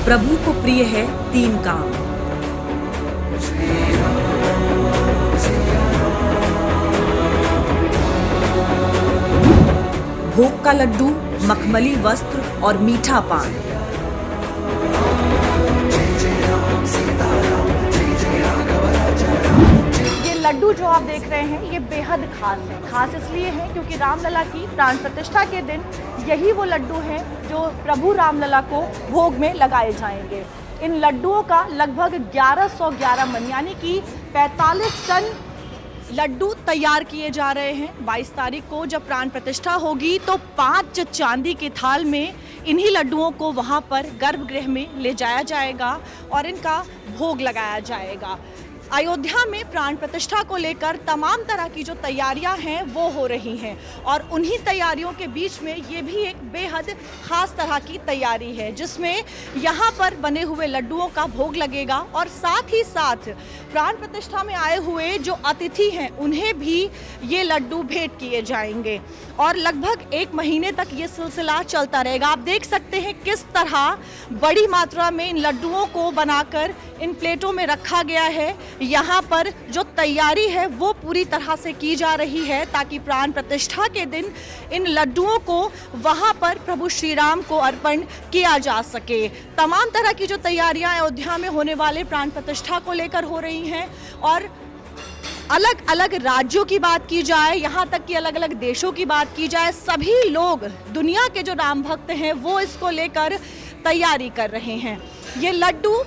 प्रभु को प्रिय है 3 काम। भोग का लड्डू, मखमली वस्त्र और मीठा पान। ये लड्डू जो आप देख रहे हैं ये बेहद खास है। खास इसलिए है क्योंकि रामलला की प्राण प्रतिष्ठा के दिन यही वो लड्डू हैं जो प्रभु रामलला को भोग में लगाए जाएंगे। इन लड्डुओं का लगभग 1111 मन यानी कि 45 टन लड्डू तैयार किए जा रहे हैं। 22 तारीख को जब प्राण प्रतिष्ठा होगी तो 5 चांदी के थाल में इन्हीं लड्डुओं को वहां पर गर्भगृह में ले जाया जाएगा और इनका भोग लगाया जाएगा। अयोध्या में प्राण प्रतिष्ठा को लेकर तमाम तरह की जो तैयारियां हैं वो हो रही हैं और उन्हीं तैयारियों के बीच में ये भी एक बेहद ख़ास तरह की तैयारी है जिसमें यहाँ पर बने हुए लड्डुओं का भोग लगेगा और साथ ही साथ प्राण प्रतिष्ठा में आए हुए जो अतिथि हैं उन्हें भी ये लड्डू भेंट किए जाएंगे और लगभग 1 महीने तक ये सिलसिला चलता रहेगा। आप देख सकते हैं किस तरह बड़ी मात्रा में इन लड्डुओं को बनाकर इन प्लेटों में रखा गया है। यहाँ पर जो तैयारी है वो पूरी तरह से की जा रही है ताकि प्राण प्रतिष्ठा के दिन इन लड्डुओं को वहाँ पर प्रभु श्री राम को अर्पण किया जा सके। तमाम तरह की जो तैयारियाँ अयोध्या में होने वाले प्राण प्रतिष्ठा को लेकर हो रही हैं और अलग अलग राज्यों की बात की जाए, यहाँ तक कि अलग अलग देशों की बात की जाए, सभी लोग दुनिया के जो राम भक्त हैं वो इसको लेकर तैयारी कर रहे हैं। ये लड्डू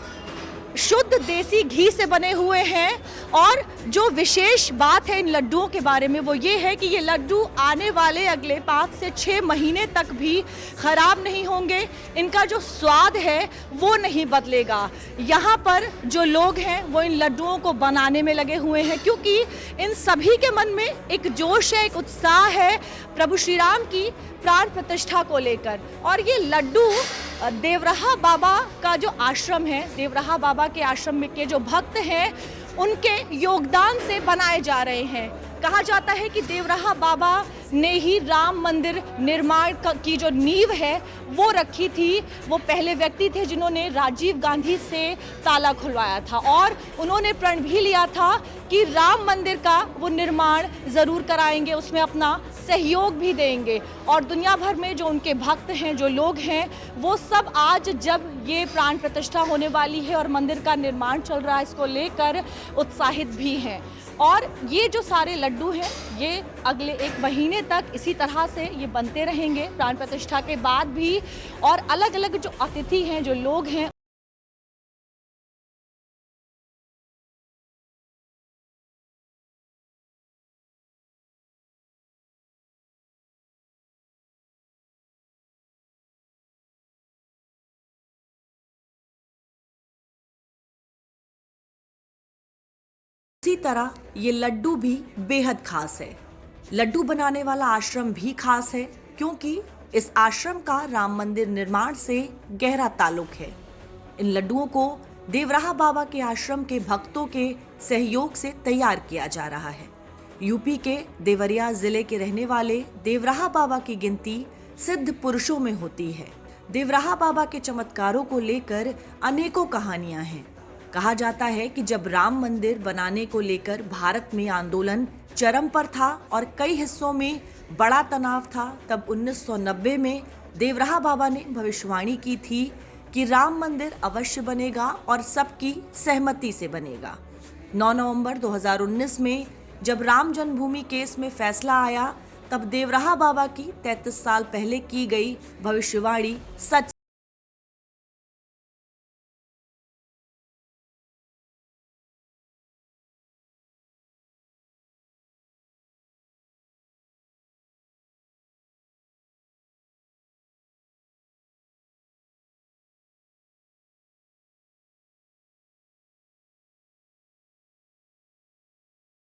शुद्ध देसी घी से बने हुए हैं और जो विशेष बात है इन लड्डुओं के बारे में वो ये है कि ये लड्डू आने वाले अगले 5 से 6 महीने तक भी खराब नहीं होंगे। इनका जो स्वाद है वो नहीं बदलेगा। यहाँ पर जो लोग हैं वो इन लड्डुओं को बनाने में लगे हुए हैं क्योंकि इन सभी के मन में एक जोश है, एक उत्साह है प्रभु श्री राम की प्राण प्रतिष्ठा को लेकर। और ये लड्डू देवराहा बाबा का जो आश्रम है, देवराहा बाबा के आश्रम में के जो भक्त हैं उनके योगदान से बनाए जा रहे हैं। कहा जाता है कि देवराहा बाबा ने ही राम मंदिर निर्माण की जो नींव है वो रखी थी। वो पहले व्यक्ति थे जिन्होंने राजीव गांधी से ताला खुलवाया था और उन्होंने प्रण भी लिया था कि राम मंदिर का वो निर्माण ज़रूर कराएंगे, उसमें अपना सहयोग भी देंगे। और दुनिया भर में जो उनके भक्त हैं, जो लोग हैं, वो सब आज जब ये प्राण प्रतिष्ठा होने वाली है और मंदिर का निर्माण चल रहा है इसको लेकर उत्साहित भी हैं। और ये जो सारे लड्डू हैं ये अगले 1 महीने तक इसी तरह से ये बनते रहेंगे प्राण प्रतिष्ठा के बाद भी। और अलग अलग जो अतिथि हैं, जो लोग हैं, इसी तरह ये लड्डू भी बेहद खास है। लड्डू बनाने वाला आश्रम भी खास है क्योंकि इस आश्रम का राम मंदिर निर्माण से गहरा ताल्लुक है। इन लड्डुओं को देवराहा बाबा के आश्रम के भक्तों के सहयोग से तैयार किया जा रहा है। यूपी के देवरिया जिले के रहने वाले देवराहा बाबा की गिनती सिद्ध पुरुषों में होती है। देवराहा बाबा के चमत्कारों को लेकर अनेकों कहानियां हैं। कहा जाता है कि जब राम मंदिर बनाने को लेकर भारत में आंदोलन चरम पर था और कई हिस्सों में बड़ा तनाव था, तब 1990 में देवराहा बाबा ने भविष्यवाणी की थी कि राम मंदिर अवश्य बनेगा और सबकी सहमति से बनेगा। 9 नवंबर 2019 में जब राम जन्मभूमि केस में फैसला आया तब देवराहा बाबा की 33 साल पहले की गई भविष्यवाणी सच।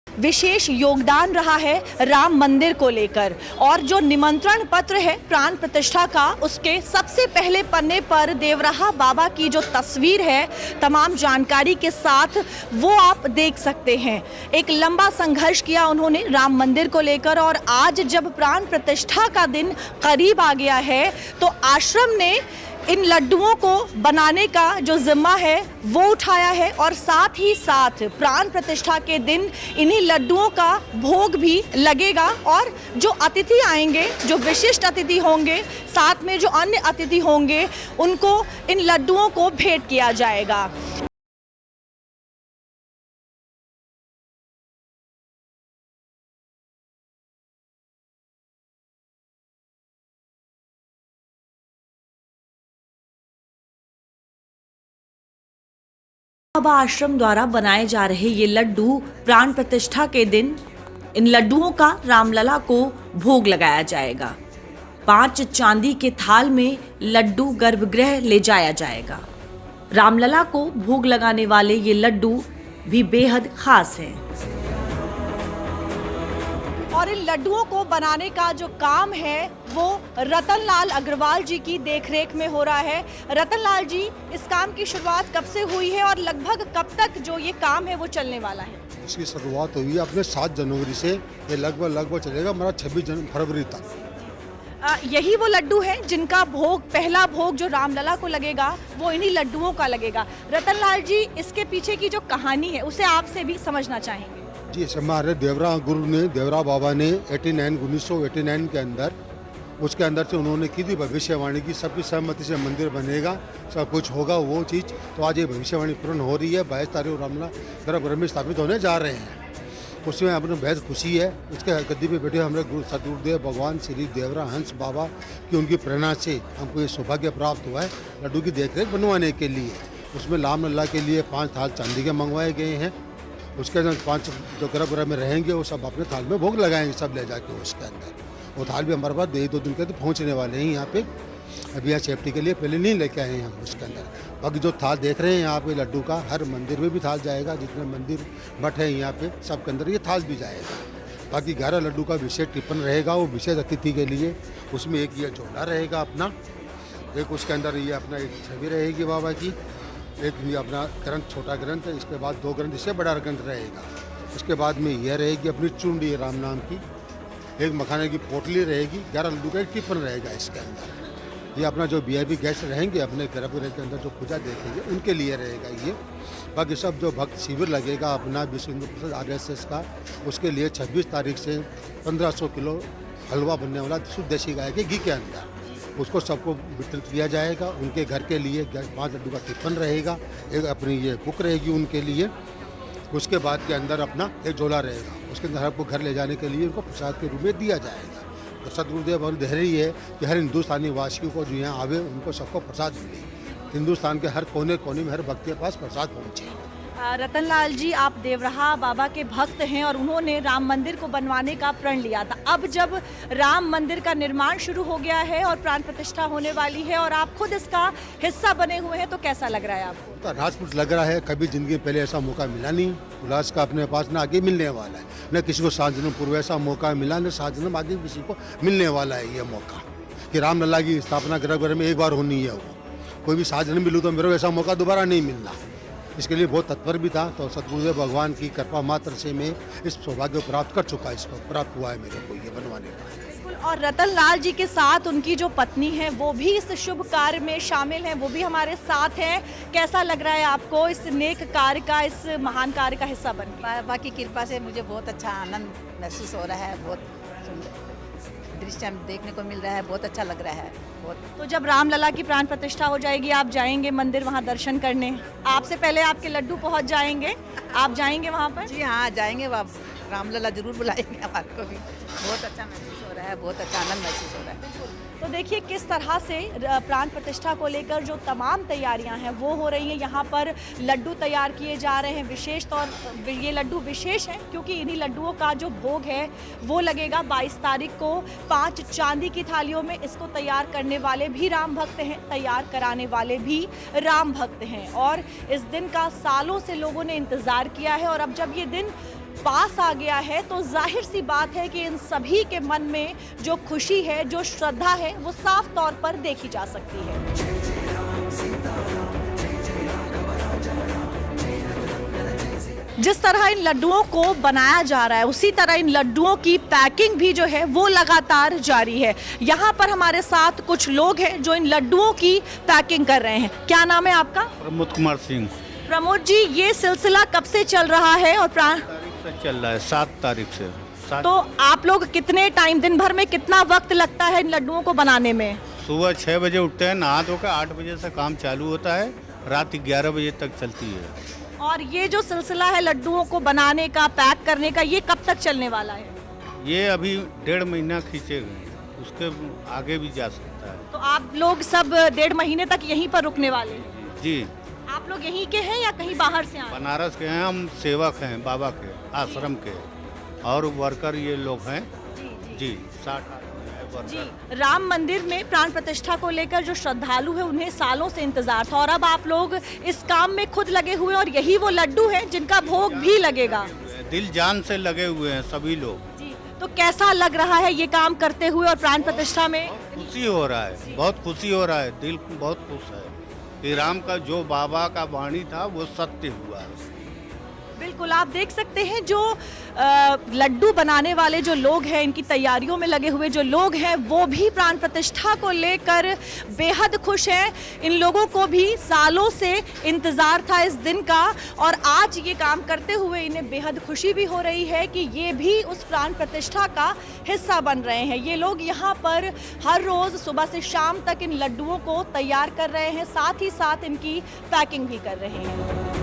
विशेष योगदान रहा है राम मंदिर को लेकर। और जो निमंत्रण पत्र है प्राण प्रतिष्ठा का, उसके सबसे पहले पन्ने पर देवराहा बाबा की जो तस्वीर है तमाम जानकारी के साथ वो आप देख सकते हैं। एक लंबा संघर्ष किया उन्होंने राम मंदिर को लेकर और आज जब प्राण प्रतिष्ठा का दिन करीब आ गया है तो आश्रम ने इन लड्डुओं को बनाने का जो जिम्मा है वो उठाया है और साथ ही साथ प्राण प्रतिष्ठा के दिन इन्हीं लड्डुओं का भोग भी लगेगा और जो अतिथि आएंगे, जो विशिष्ट अतिथि होंगे, साथ में जो अन्य अतिथि होंगे, उनको इन लड्डुओं को भेंट किया जाएगा। बाबा आश्रम द्वारा बनाए जा रहे ये लड्डू प्राण प्रतिष्ठा के दिन इन लड्डुओं का रामलला को भोग लगाया जाएगा। 5 चांदी के थाल में लड्डू गर्भगृह ले जाया जाएगा। रामलला को भोग लगाने वाले ये लड्डू भी बेहद खास हैं। और इन लड्डुओं को बनाने का जो काम है वो रतनलाल अग्रवाल जी की देखरेख में हो रहा है। रतनलाल जी, इस काम की शुरुआत कब से हुई है और लगभग कब तक जो ये काम है वो चलने वाला है? इसकी शुरुआत हुई है अपने 7 जनवरी से, ये लगभग चलेगा हमारा 26 फरवरी तक। यही वो लड्डू हैं जिनका भोग, पहला भोग जो रामलला को लगेगा वो इन्हीं लड्डुओं का लगेगा। रतनलाल जी, इसके पीछे की जो कहानी है उसे आपसे भी समझना चाहेंगे। जी, हमारे देवरा गुरु ने, देवरा बाबा ने 1989 के अंदर, उसके अंदर से उन्होंने की थी भविष्यवाणी की, सबकी सहमति से मंदिर बनेगा, सब कुछ होगा वो चीज़। तो आज ये भविष्यवाणी पूर्ण हो रही है। 22 तारीख को रामलला गर्भगृह में स्थापित होने जा रहे हैं। उसमें अपने बेहद खुशी है। उसके गद्दी पे बैठे हमारे गुरु सदगुरुदेव भगवान श्री देवरा हंस बाबा की उनकी प्रेरणा से हमको ये सौभाग्य प्राप्त हुआ है लड्डू की देखरेख बनवाने के लिए। उसमें रामलला के लिए 5 थाल चांदी के मंगवाए गए हैं। उसके अंदर 5 जो गर्भगृह में रहेंगे वो सब अपने थाल में भोग लगाएंगे, सब ले जाके उसके अंदर। वो थाल भी हमारे पास 1-2 दिन के तो पहुँचने वाले हैं यहाँ पे। अभी यहाँ सेफ्टी के लिए पहले नहीं लेके आए हैं हम उसके अंदर। बाकी जो थाल देख रहे हैं यहाँ पे लड्डू का, हर मंदिर में भी थाल जाएगा। जितने मंदिर मठ है यहाँ पे सबके अंदर ये थाल भी जाएगा। बाकी 11 लड्डू का विशेष टिप्पण रहेगा वो विशेष अतिथि के लिए। उसमें एक ये झोला रहेगा अपना, एक उसके अंदर ये अपना एक छवि रहेगी बाबा की, एक ये अपना ग्रंथ, छोटा ग्रंथ है। इसके बाद 2 ग्रंथ, इससे बड़ा ग्रंथ रहेगा। उसके बाद में यह रहेगी अपनी चुंडी राम नाम की, एक मखाने की पोटली रहेगी, 11 लड्डू का एक टिफिन रहेगा इसके अंदर। ये अपना जो VIP गेस्ट रहेंगे अपने गर्भगृह के अंदर जो पूजा देखेंगे उनके लिए रहेगा ये। बाकी सब जो भक्त शिविर लगेगा अपना विश्व हिंदू परिषद RSS का, उसके लिए 26 तारीख से 1500 किलो हलवा बनने वाला शुद्ध देसी गाय के घी के अंदर उसको सबको वितरित किया जाएगा। उनके घर के लिए 5 लड्डू का टिफिन रहेगा, एक अपनी ये बुक रहेगी उनके लिए। उसके बाद के अंदर अपना एक झोला रहेगा, उसके अंदर आपको घर ले जाने के लिए उनको प्रसाद के रूप में दिया जाएगा। तो सदगुरुदेव और धैर्य है कि हर हिंदुस्तानी वासियों को जो यहाँ आवे उनको सबको प्रसाद मिले। हिंदुस्तान के हर कोने कोने में हर भक्त के पास प्रसाद पहुँचे। रतनलाल जी, आप देवराहा बाबा के भक्त हैं और उन्होंने राम मंदिर को बनवाने का प्रण लिया था। अब जब राम मंदिर का निर्माण शुरू हो गया है और प्राण प्रतिष्ठा होने वाली है और आप खुद इसका हिस्सा बने हुए हैं, तो कैसा लग रहा है आपको? तो राजपूत लग रहा है, कभी जिंदगी में पहले ऐसा मौका मिला नहीं। उल्लास का अपने पास न आगे मिलने वाला है, न किसी को 7 जन्म पूर्व ऐसा मौका मिला, न 7 जन्म आगे किसी को मिलने वाला है ये मौका कि रामलला की स्थापना गर्भगृह में एक बार होनी है। वो कोई भी 7 जन्म मिलूँ तो मेरे को ऐसा मौका दोबारा नहीं मिलना। इसके लिए बहुत तत्पर भी था। तो सतगुरुदेव भगवान की कृपा मात्र से मैं इस सौभाग्य को प्राप्त कर चुका, इसको प्राप्त हुआ है मेरे को ये बनवाने का। और रतनलाल जी के साथ उनकी जो पत्नी है वो भी इस शुभ कार्य में शामिल हैं, वो भी हमारे साथ हैं। कैसा लग रहा है आपको इस नेक कार्य का, इस महान कार्य का हिस्सा बन? बाबा की कृपा से मुझे बहुत अच्छा आनंद महसूस हो रहा है। बहुत सुंदर दृश्य देखने को मिल रहा है, बहुत अच्छा लग रहा है बहुत। तो जब रामलला की प्राण प्रतिष्ठा हो जाएगी, आप जाएंगे मंदिर वहाँ दर्शन करने? आपसे पहले आपके लड्डू पहुँच जाएंगे, आप जाएंगे वहाँ पर? जी हाँ, जाएंगे। रामलला जरूर बुलाएंगे हमारे को भी। बहुत अच्छा महसूस हो रहा है, बहुत अच्छा आनंद महसूस हो रहा है। तो देखिए किस तरह से प्राण प्रतिष्ठा को लेकर जो तमाम तैयारियां हैं वो हो रही हैं। यहाँ पर लड्डू तैयार किए जा रहे हैं। विशेष तौर ये लड्डू विशेष हैं क्योंकि इन्हीं लड्डुओं का जो भोग है वो लगेगा 22 तारीख को। 5 चांदी की थालियों में इसको तैयार करने वाले भी राम भक्त हैं, तैयार कराने वाले भी राम भक्त हैं। और इस दिन का सालों से लोगों ने इंतज़ार किया है और अब जब ये दिन पास आ गया है तो जाहिर सी बात है कि इन सभी के मन में जो खुशी है, जो श्रद्धा है, वो साफ तौर पर देखी जा सकती है। जिस तरह इन लड्डुओं को बनाया जा रहा है उसी तरह इन लड्डुओं की पैकिंग भी जो है वो लगातार जारी है। यहाँ पर हमारे साथ कुछ लोग हैं जो इन लड्डुओं की पैकिंग कर रहे हैं। क्या नाम है आपका? प्रमोद कुमार सिंह। प्रमोद जी, ये सिलसिला कब से चल रहा है और तारीख से चल रहा है, 7 तारीख से। तो आप लोग कितने टाइम, दिन भर में कितना वक्त लगता है इन लड्डुओं को बनाने में? सुबह 6 बजे उठते हैं, नहा धोकर 8 बजे से काम चालू होता है, रात 11 बजे तक चलती है। और ये जो सिलसिला है लड्डुओं को बनाने का, पैक करने का, ये कब तक चलने वाला है? ये अभी 1.5 महीना खींचे गए, उसके आगे भी जा सकता है। तो आप लोग सब 1.5 महीने तक यहीं पर रुकने वाले हैं? जी। आप लोग यहीं के हैं या कहीं बाहर से आए? बनारस के हैं, हम सेवक हैं बाबा के आश्रम के, और वर्कर ये लोग हैं। जी 60 आदमी है वर्कर। जी, राम मंदिर में प्राण प्रतिष्ठा को लेकर जो श्रद्धालु है उन्हें सालों से इंतजार था, और अब आप लोग इस काम में खुद लगे हुए हैं, और यही वो लड्डू हैं जिनका भोग भी लगेगा। दिल जान से लगे हुए हैं सभी लोग। जी, तो कैसा लग रहा है ये काम करते हुए और प्राण प्रतिष्ठा में? खुशी हो रहा है, बहुत खुशी हो रहा है, दिल बहुत खुश है कि राम का जो बाबा का वाणी था वो सत्य हुआ है। बिल्कुल, आप देख सकते हैं जो लड्डू बनाने वाले जो लोग हैं, इनकी तैयारियों में लगे हुए जो लोग हैं, वो भी प्राण प्रतिष्ठा को लेकर बेहद खुश हैं। इन लोगों को भी सालों से इंतज़ार था इस दिन का, और आज ये काम करते हुए इन्हें बेहद खुशी भी हो रही है कि ये भी उस प्राण प्रतिष्ठा का हिस्सा बन रहे हैं। ये लोग यहाँ पर हर रोज़ सुबह से शाम तक इन लड्डुओं को तैयार कर रहे हैं, साथ ही साथ इनकी पैकिंग भी कर रहे हैं।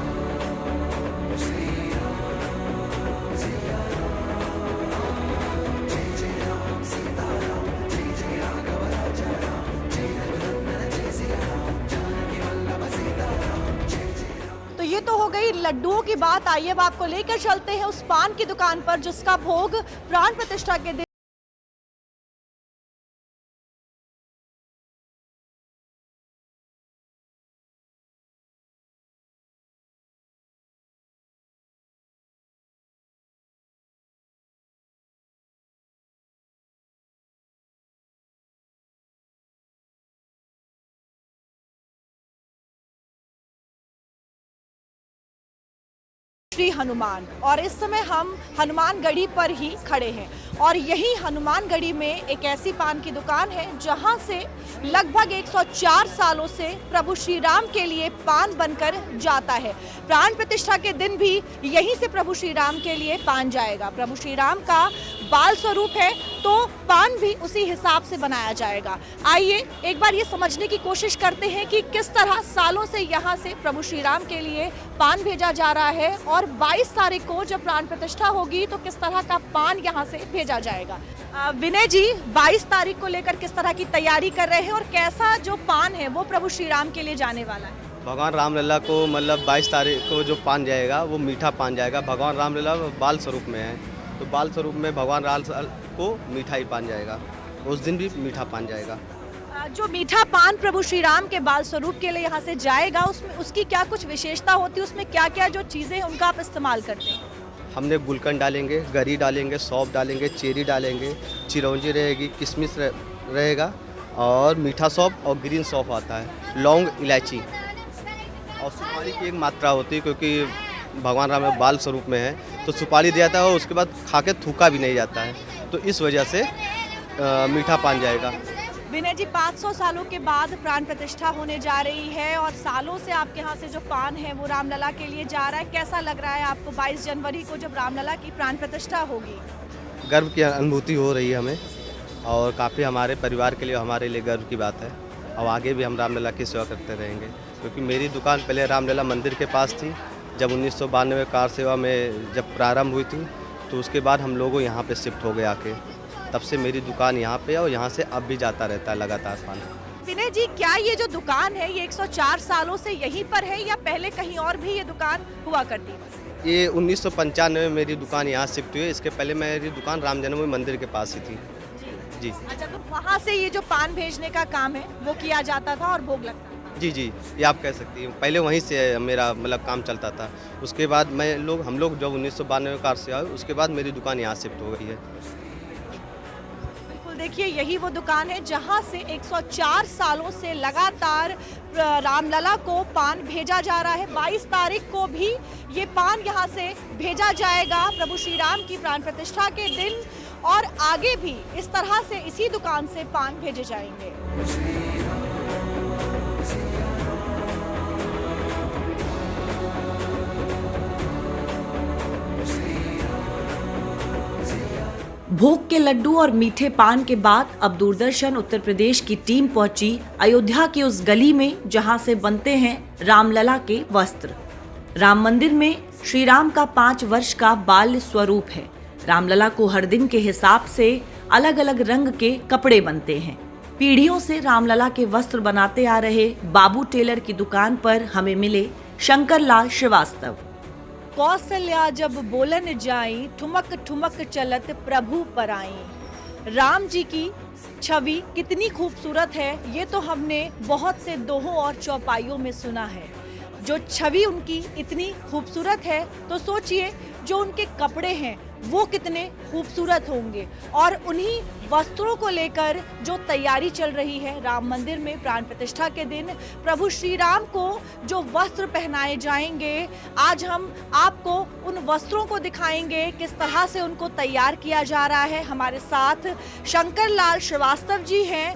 तो ये तो हो गई लड्डुओं की बात। आइए अब आपको लेकर चलते हैं उस पान की दुकान पर जिसका भोग प्राण प्रतिष्ठा के दिन श्री हनुमान, और इस समय हम हनुमानगढ़ी पर ही खड़े हैं, और यही हनुमानगढ़ी में एक ऐसी पान की दुकान है जहां से लगभग 104 सालों से प्रभु श्री राम के लिए पान बनकर जाता है। प्राण प्रतिष्ठा के दिन भी यहीं से प्रभु श्री राम के लिए पान जाएगा। प्रभु श्री राम का बाल स्वरूप है तो पान भी उसी हिसाब से बनाया जाएगा। आइए एक बार ये समझने की कोशिश करते हैं कि किस तरह सालों से यहाँ से प्रभु श्री राम के लिए पान भेजा जा रहा है, और 22 तारीख को जब प्राण प्रतिष्ठा होगी तो किस तरह का पान यहाँ से भेजा जाएगा। विनय जी, 22 तारीख को लेकर किस तरह की तैयारी कर रहे हैं, और कैसा जो पान है वो प्रभु श्री राम के लिए जाने वाला है? भगवान रामलला को मतलब 22 तारीख को जो पान जाएगा वो मीठा पान जाएगा। भगवान रामलला बाल स्वरूप में है, तो बाल स्वरूप में भगवान राम को मीठा ही पान जाएगा, उस दिन भी मीठा पान जाएगा। जो मीठा पान प्रभु श्री राम के बाल स्वरूप के लिए यहाँ से जाएगा, उसमें उसकी क्या कुछ विशेषता होती है? उसमें क्या क्या जो चीज़ें हैं उनका आप इस्तेमाल करते हैं? हमने गुलकंद डालेंगे, गरी डालेंगे, सौंफ डालेंगे, चेरी डालेंगे, चिरौंजी रहेगी, किशमिश रहेगा, और मीठा सौंफ और ग्रीन सौंफ आता है, लौंग, इलायची, और सुपारी की एक मात्रा होती है क्योंकि भगवान राम में बाल स्वरूप में है तो सुपारी दिया जाता है, और उसके बाद खा के थूका भी नहीं जाता है, तो इस वजह से मीठा पान जाएगा। विनय जी, 500 सालों के बाद प्राण प्रतिष्ठा होने जा रही है, और सालों से आपके यहाँ से जो पान है वो रामलला के लिए जा रहा है। कैसा लग रहा है आपको 22 जनवरी को जब रामलला की प्राण प्रतिष्ठा होगी? गर्व की अनुभूति हो रही है हमें, और काफ़ी हमारे परिवार के लिए, हमारे लिए गर्व की बात है, और आगे भी हम रामलला की सेवा करते रहेंगे। क्योंकि मेरी दुकान पहले रामलला मंदिर के पास थी, जब 1992 कार सेवा में जब प्रारंभ हुई थी तो उसके बाद हम लोगों यहाँ पे शिफ्ट हो गए आके, तब से मेरी दुकान यहाँ पे है, और यहाँ से अब भी जाता रहता है लगातार पान। विनय जी, क्या ये जो दुकान है ये 104 सालों से यहीं पर है या पहले कहीं और भी ये दुकान हुआ करती थी? ये 1995 में मेरी दुकान यहाँ शिफ्ट हुई है, इसके पहले मेरी दुकान राम जन्मभूमि मंदिर के पास ही थी। जी। अच्छा, तो वहाँ से ये जो पान भेजने का काम है वो किया जाता था और भोग लगता था? जी, ये आप कह सकती हैं। पहले वहीं से मेरा मतलब काम चलता था, उसके बाद हम लोग जब 1992 कार से आए उसके बाद मेरी दुकान यहाँ शिफ्ट हो गई है। बिल्कुल, देखिए यही वो दुकान है जहां से 104 सालों से लगातार रामलला को पान भेजा जा रहा है। 22 तारीख को भी ये पान यहां से भेजा जाएगा प्रभु श्री राम की प्राण प्रतिष्ठा के दिन, और आगे भी इस तरह से इसी दुकान से पान भेजे जाएंगे। भोग के लड्डू और मीठे पान के बाद अब दूरदर्शन उत्तर प्रदेश की टीम पहुंची अयोध्या की उस गली में जहां से बनते हैं रामलला के वस्त्र। राम मंदिर में श्री राम का 5 वर्ष का बाल्य स्वरूप है। रामलला को हर दिन के हिसाब से अलग अलग रंग के कपड़े बनते हैं। पीढ़ियों से रामलला के वस्त्र बनाते आ रहे बाबू टेलर की दुकान पर हमें मिले शंकर लाल श्रीवास्तव। कौशल्या जब बोलन जाई, ठुमक ठुमक चलत प्रभु पर आई। राम जी की छवि कितनी खूबसूरत है, ये तो हमने बहुत से दोहों और चौपाइयों में सुना है। जो छवि उनकी इतनी खूबसूरत है तो सोचिए जो उनके कपड़े हैं वो कितने खूबसूरत होंगे। और उन्हीं वस्त्रों को लेकर जो तैयारी चल रही है राम मंदिर में प्राण प्रतिष्ठा के दिन प्रभु श्री राम को जो वस्त्र पहनाए जाएंगे, आज हम आपको उन वस्त्रों को दिखाएंगे किस तरह से उनको तैयार किया जा रहा है। हमारे साथ शंकर लाल श्रीवास्तव जी हैं।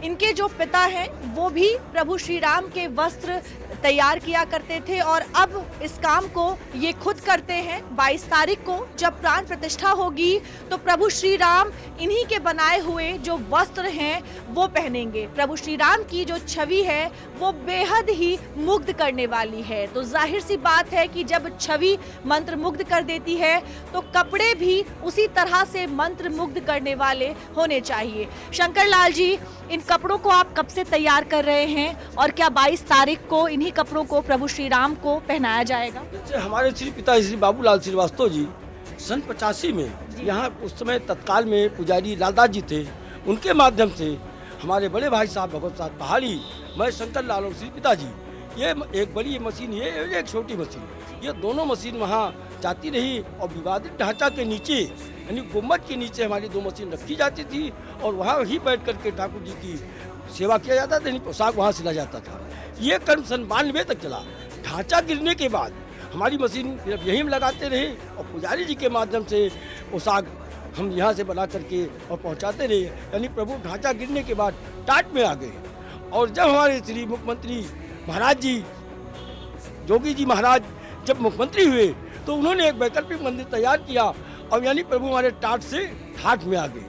इनके जो पिता हैं वो भी प्रभु श्री राम के वस्त्र तैयार किया करते थे और अब इस काम को ये खुद करते हैं। 22 तारीख को जब प्राण प्रतिष्ठा होगी तो प्रभु श्री राम इन्हीं के बनाए हुए जो वस्त्र हैं वो पहनेंगे। प्रभु श्री राम की जो छवि है वो बेहद ही मुग्ध करने वाली है। तो जाहिर सी बात है कि जब छवि मंत्र मुग्ध कर देती है तो कपड़े भी उसी तरह से मंत्र मुग्ध करने वाले होने चाहिए। शंकर लाल जी, इन कपड़ों को आप कब से तैयार कर रहे हैं और क्या 22 तारीख को इन्हीं कपड़ों को प्रभु श्री राम को पहनाया जाएगा? हमारे श्री पिता श्री बाबूलाल श्रीवास्तव जी सन 85 में यहाँ उस समय तत्काल में पुजारी लालदास जी थे। उनके माध्यम से हमारे बड़े भाई साहब भगवत साहब पहाड़ी, मैं शंकर लाल और श्री पिता जी, ये एक बड़ी मशीन, ये एक छोटी मशीन, ये दोनों मशीन वहाँ जाती रही और विवादित ढांचा के नीचे यानी गुम्बद के नीचे हमारी 2 मशीन रखी जाती थी और वहाँ ही बैठ करके ठाकुर जी की सेवा किया जाता था, यानी पोशाक वहाँ सिला जाता था। ये क्रम सन 92 तक चला। ढांचा गिरने के बाद हमारी मशीन फिर यहीं हम लगाते रहे और पुजारी जी के माध्यम से पोशाक हम यहाँ से बना करके और पहुँचाते रहे। यानी प्रभु ढांचा गिरने के बाद टाट में आ गए। और जब हमारे श्री मुख्यमंत्री महाराज जी, जोगी जी महाराज जब मुख्यमंत्री हुए तो उन्होंने एक वैकल्पिक मंदिर तैयार किया और यानी प्रभु हमारे टाट से ठाठ में आ गए।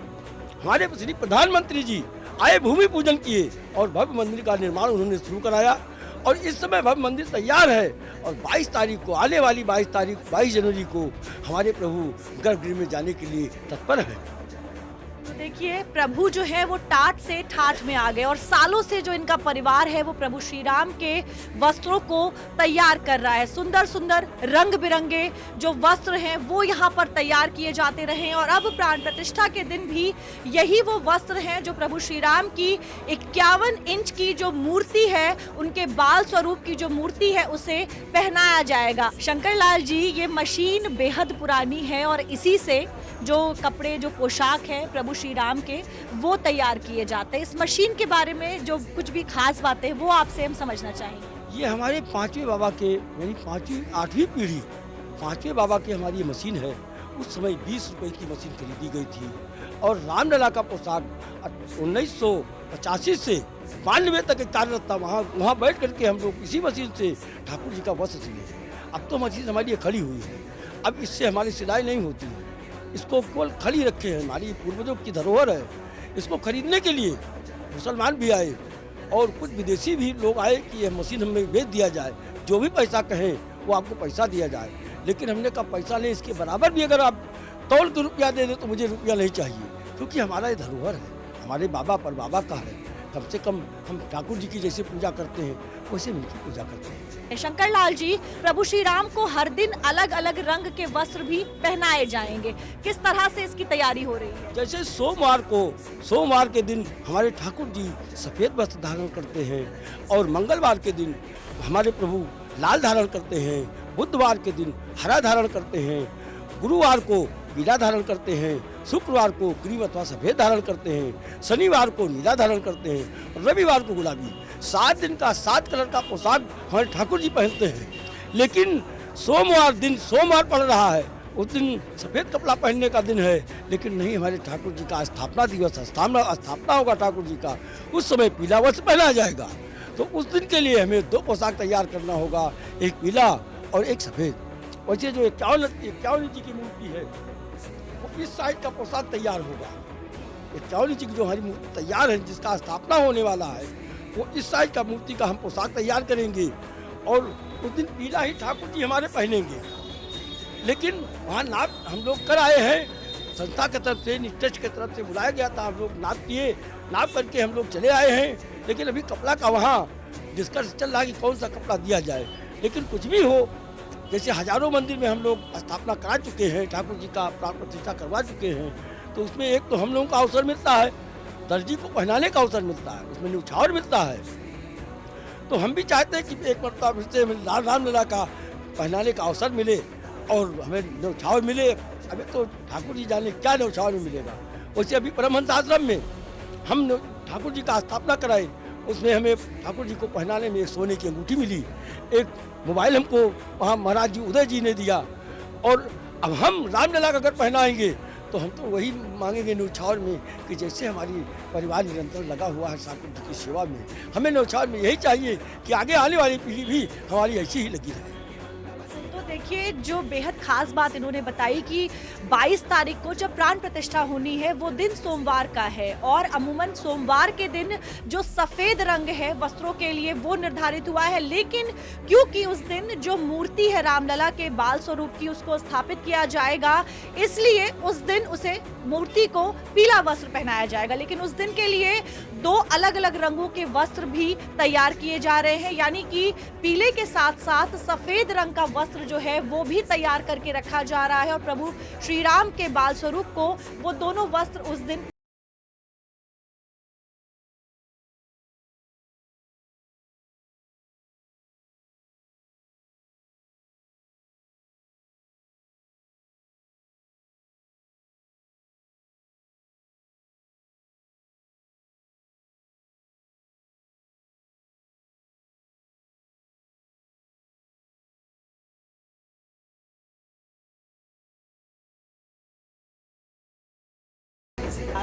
हमारे श्री प्रधानमंत्री जी आए, भूमि पूजन किए और भव्य मंदिर का निर्माण उन्होंने शुरू कराया और इस समय भव्य मंदिर तैयार है। और 22 तारीख को, आने वाली 22 जनवरी को हमारे प्रभु गर्भगृह में जाने के लिए तत्पर है। तो देखिए प्रभु जो है वो टाट से ठाठ में आ गए और सालों से जो इनका परिवार है वो प्रभु श्री राम के वस्त्रों को तैयार कर रहा है। सुंदर सुंदर रंग बिरंगे जो वस्त्र हैं वो यहाँ पर तैयार किए जाते रहे और अब प्राण प्रतिष्ठा के दिन भी यही वो वस्त्र हैं जो प्रभु श्री राम की 51 इंच की जो मूर्ति है, उनके बाल स्वरूप की जो मूर्ति है, उसे पहनाया जाएगा। शंकर लाल जी, ये मशीन बेहद पुरानी है और इसी से जो कपड़े, जो पोशाक है प्रभु श्री राम के, वो तैयार किए जाते हैं। इस मशीन के बारे में जो कुछ भी खास बातें वो आपसे हम समझना चाहेंगे। ये हमारे 5वें बाबा के यानी 8वीं पीढ़ी 5वें बाबा की हमारी मशीन है। उस समय 20 रुपए की मशीन खरीदी गई थी और रामलला का पोशाक 1985 से 92 तक कार्यरत था। वहाँ बैठ करके हम लोग इसी मशीन से ठाकुर जी का वस्त्र सिले। अब तो मशीन हमारी खड़ी हुई है, अब इससे हमारी सिलाई नहीं होती है। इसको केवल खड़ी रखे हैं, हमारी पूर्वजों की धरोहर है। इसको खरीदने के लिए मुसलमान भी आए और कुछ विदेशी भी लोग आए कि यह मशीन हमें बेच दिया जाए, जो भी पैसा कहें वो आपको पैसा दिया जाए। लेकिन हमने कहा पैसा नहीं, इसके बराबर भी अगर आप तौल के रुपया दे दें तो मुझे रुपया नहीं चाहिए, क्योंकि हमारा ये धरोहर है, हमारे बाबा पर बाबा का है। कम से कम हम ठाकुर जी की जैसे पूजा करते हैं वैसे उनकी पूजा करते हैं। शंकर लाल जी, प्रभु श्री राम को हर दिन अलग अलग रंग के वस्त्र भी पहनाए जाएंगे, किस तरह से इसकी तैयारी हो रही है? जैसे सोमवार के दिन हमारे ठाकुर जी सफेद वस्त्र धारण करते हैं और मंगलवार के दिन हमारे प्रभु लाल धारण करते हैं, बुधवार के दिन हरा धारण करते हैं, गुरुवार को पीला धारण करते हैं, शुक्रवार को क्रीम अथवा सफ़ेद धारण करते हैं, शनिवार को नीला धारण करते हैं और रविवार को गुलाबी। 7 दिन का 7 कलर का पोशाक हमारे ठाकुर जी पहनते हैं। लेकिन सोमवार पड़ रहा है, उस दिन सफ़ेद कपड़ा पहनने का दिन है, लेकिन नहीं, हमारे ठाकुर जी का स्थापना दिवस, स्थापना होगा ठाकुर जी का, उस समय पीला वस्त्र पहना जाएगा। तो उस दिन के लिए हमें 2 पोशाक तैयार करना होगा, एक पीला और एक सफ़ेद। वैसे जो 51 इंच की मूर्ति है वो इस साइज का पोशाक तैयार होगा। 51 इंच की जो हमारी मूर्ति तैयार है, जिसका स्थापना होने वाला है, वो इस साइज का मूर्ति का हम पोशाक तैयार करेंगे और उस दिन पीला ही ठाकुर जी हमारे पहनेंगे। लेकिन वहाँ नाप हम लोग कर आए हैं, संस्था की तरफ से, ट्रस्ट की तरफ से बुलाया गया था, हम लोग नाप किए, नाप करके हम लोग चले आए हैं। लेकिन अभी कपड़ा का वहाँ डिस्कस चल रहा है कि कौन सा कपड़ा दिया जाए। लेकिन कुछ भी हो, जैसे हजारों मंदिर में हम लोग स्थापना करा चुके हैं, ठाकुर जी का प्राण प्रतिष्ठा करवा चुके हैं, तो उसमें एक तो हम लोगों का अवसर मिलता है, दर्जी को पहनाने का अवसर मिलता है, उसमें न्यौछावर मिलता है। तो हम भी चाहते हैं कि एक मरतबा फिर से हमें रामलला का पहनाने का अवसर मिले और हमें न्यौछावर मिले। अभी तो ठाकुर जी जाने क्या न्यौछावर में मिलेगा। वैसे अभी परमहंस आश्रम में हम ठाकुर जी का स्थापना कराए, उसमें हमें ठाकुर जी को पहनाने में एक सोने की अंगूठी मिली, एक मोबाइल हमको वहाँ महाराज जी उदय जी ने दिया। और अब हम रामलला का अगर पहनाएंगे तो हम तो वही मांगेंगे न्यौछावर में कि जैसे हमारी परिवार निरंतर लगा हुआ है ठाकुर जी की सेवा में, हमें न्यौछावर में यही चाहिए कि आगे आने वाली पीढ़ी भी हमारी ऐसी ही लगी रहे। तो देखिए, जो बेहद खास बात इन्होंने बताई कि 22 तारीख को जब प्राण प्रतिष्ठा होनी है वो दिन सोमवार का है और अमूमन सोमवार के दिन जो सफेद रंग है वस्त्रों के लिए वो निर्धारित हुआ है। लेकिन क्योंकि उस दिन जो मूर्ति है रामलला के बाल स्वरूप की उसको स्थापित किया जाएगा, इसलिए उस दिन उसे मूर्ति को पीला वस्त्र पहनाया जाएगा। लेकिन उस दिन के लिए 2 अलग अलग रंगों के वस्त्र भी तैयार किए जा रहे हैं, यानी कि पीले के साथ साथ सफेद रंग का वस्त्र जो है वो भी तैयार करके रखा जा रहा है और प्रभु श्री राम के बाल स्वरूप को वो दोनों वस्त्र उस दिन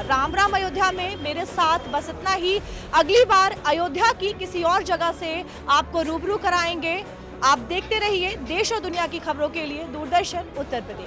राम राम अयोध्या में मेरे साथ बस इतना ही। अगली बार अयोध्या की किसी और जगह से आपको रूबरू कराएंगे। आप देखते रहिए देश और दुनिया की खबरों के लिए दूरदर्शन उत्तर प्रदेश।